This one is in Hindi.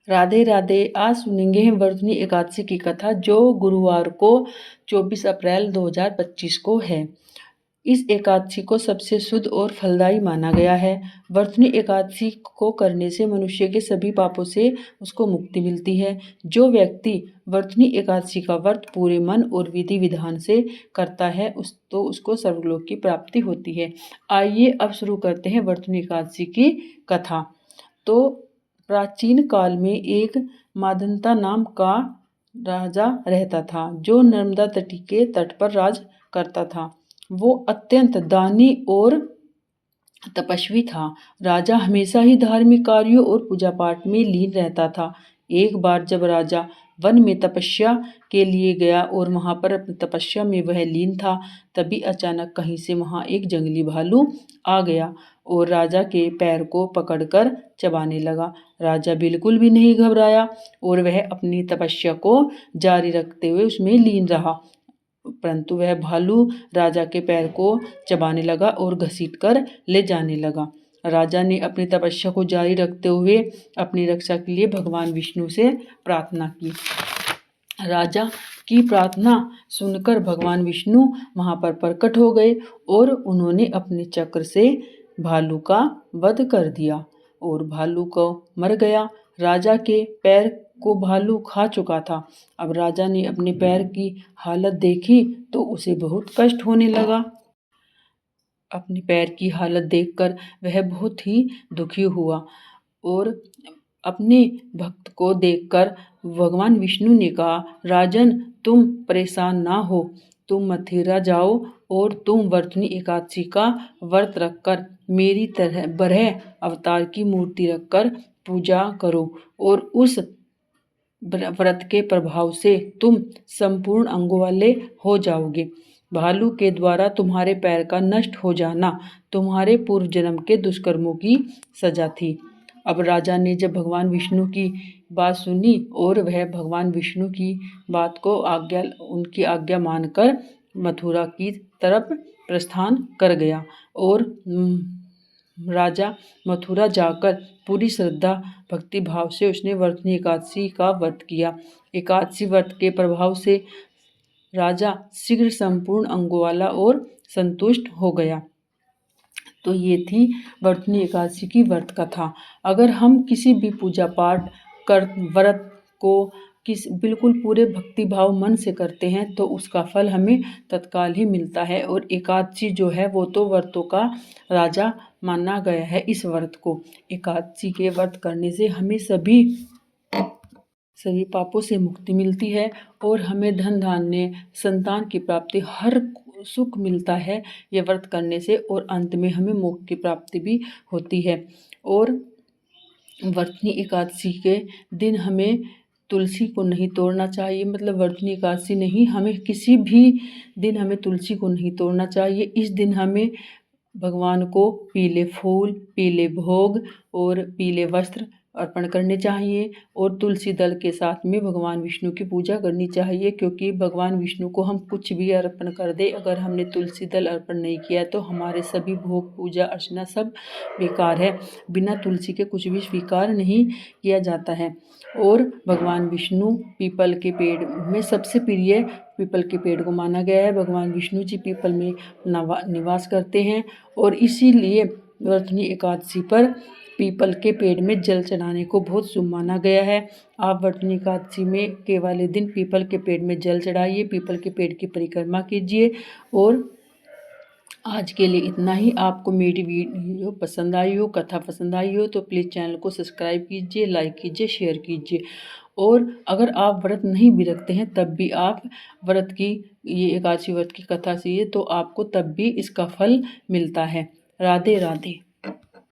राधे राधे। आज सुनेंगे हम वर्तनी एकादशी की कथा जो गुरुवार को 24 अप्रैल 2025 को है। इस एकादशी को सबसे शुद्ध और फलदायी माना गया है। वर्तनी एकादशी को करने से मनुष्य के सभी पापों से उसको मुक्ति मिलती है। जो व्यक्ति वर्तनी एकादशी का व्रत पूरे मन और विधि विधान से करता है उसको स्वर्गलोक की प्राप्ति होती है। आइए अब शुरू करते हैं वर्तनी एकादशी की कथा। तो प्राचीन काल में एक मादंता नाम का राजा रहता था जो नर्मदा तटी के तट पर राज करता था। वो अत्यंत दानी और तपस्वी था। राजा हमेशा ही धार्मिक कार्यों और पूजा पाठ में लीन रहता था। एक बार जब राजा वन में तपस्या के लिए गया और वहां पर अपनी तपस्या में वह लीन था, तभी अचानक कहीं से वहां एक जंगली भालू आ गया और राजा के पैर को पकड़कर चबाने लगा। राजा बिल्कुल भी नहीं घबराया और वह अपनी तपस्या को जारी रखते हुए उसमें लीन रहा। परंतु वह भालू राजा के पैर को चबाने लगा और घसीट कर ले जाने लगा। राजा ने अपनी तपस्या को जारी रखते हुए अपनी रक्षा के लिए भगवान विष्णु से प्रार्थना की। राजा की प्रार्थना सुनकर भगवान विष्णु वहां पर प्रकट हो गए और उन्होंने अपने चक्र से भालू का वध कर दिया और भालू को मर गया। राजा के पैर को भालू खा चुका था। अब राजा ने अपने पैर की हालत देखी तो उसे बहुत कष्ट होने लगा। अपने पैर की हालत देखकर वह बहुत ही दुखी हुआ और अपने भक्त को देखकर भगवान विष्णु ने कहा, राजन तुम परेशान ना हो, तुम मथुरा जाओ और तुम वर्तनी एकादशी का व्रत रखकर मेरी तरह बरह अवतार की मूर्ति रखकर पूजा करो और उस व्रत के प्रभाव से तुम संपूर्ण अंगों वाले हो जाओगे। भालू के द्वारा तुम्हारे पैर का नष्ट हो जाना तुम्हारे पूर्व जन्म के दुष्कर्मों की सजा थी। अब राजा ने जब भगवान विष्णु की बात सुनी और वह भगवान विष्णु की बात को उनकी आज्ञा मानकर मथुरा की तरफ प्रस्थान कर गया और राजा मथुरा जाकर पूरी श्रद्धा भक्ति भाव से उसने वर्तनी एकादशी का व्रत किया। एकादशी व्रत के प्रभाव से राजा शीघ्र संपूर्ण अंगों वाला और संतुष्ट हो गया। तो ये थी वर्तनी एकादशी की व्रत कथा। अगर हम किसी भी पूजा पाठ कर व्रत को बिल्कुल पूरे भक्ति भाव मन से करते हैं तो उसका फल हमें तत्काल ही मिलता है। और एकादशी जो है वो तो व्रतों का राजा माना गया है। इस व्रत को एकादशी के व्रत करने से हमें सभी पापों से मुक्ति मिलती है और हमें धन धान्य संतान की प्राप्ति हर सुख मिलता है ये व्रत करने से और अंत में हमें मोक्ष की प्राप्ति भी होती है। और वर्तनी एकादशी के दिन हमें तुलसी को नहीं तोड़ना चाहिए। मतलब वर्तनी एकादशी नहीं, हमें किसी भी दिन हमें तुलसी को नहीं तोड़ना चाहिए। इस दिन हमें भगवान को पीले फूल, पीले भोग और पीले वस्त्र अर्पण करने चाहिए और तुलसी दल के साथ में भगवान विष्णु की पूजा करनी चाहिए। क्योंकि भगवान विष्णु को हम कुछ भी अर्पण कर दे, अगर हमने तुलसी दल अर्पण नहीं किया तो हमारे सभी भोग पूजा अर्चना सब बेकार है। बिना तुलसी के कुछ भी स्वीकार नहीं किया जाता है। और भगवान विष्णु पीपल के पेड़ में सबसे प्रिय पीपल के पेड़ को माना गया है। भगवान विष्णु जी पीपल में निवास करते हैं और इसीलिए वर्तनी एकादशी पर पीपल के पेड़ में जल चढ़ाने को बहुत शुभ माना गया है। आप वर्तनी एकादशी में के वाले दिन पीपल के पेड़ में जल चढ़ाइए, पीपल के पेड़ की परिक्रमा कीजिए। और आज के लिए इतना ही। आपको मेरी वीडियो पसंद आई हो, कथा पसंद आई हो तो प्लीज़ चैनल को सब्सक्राइब कीजिए, लाइक कीजिए, शेयर कीजिए। और अगर आप व्रत नहीं भी रखते हैं तब भी आप व्रत की ये एकादशी व्रत की कथा सुनिए तो आपको तब भी इसका फल मिलता है। राधे राधे।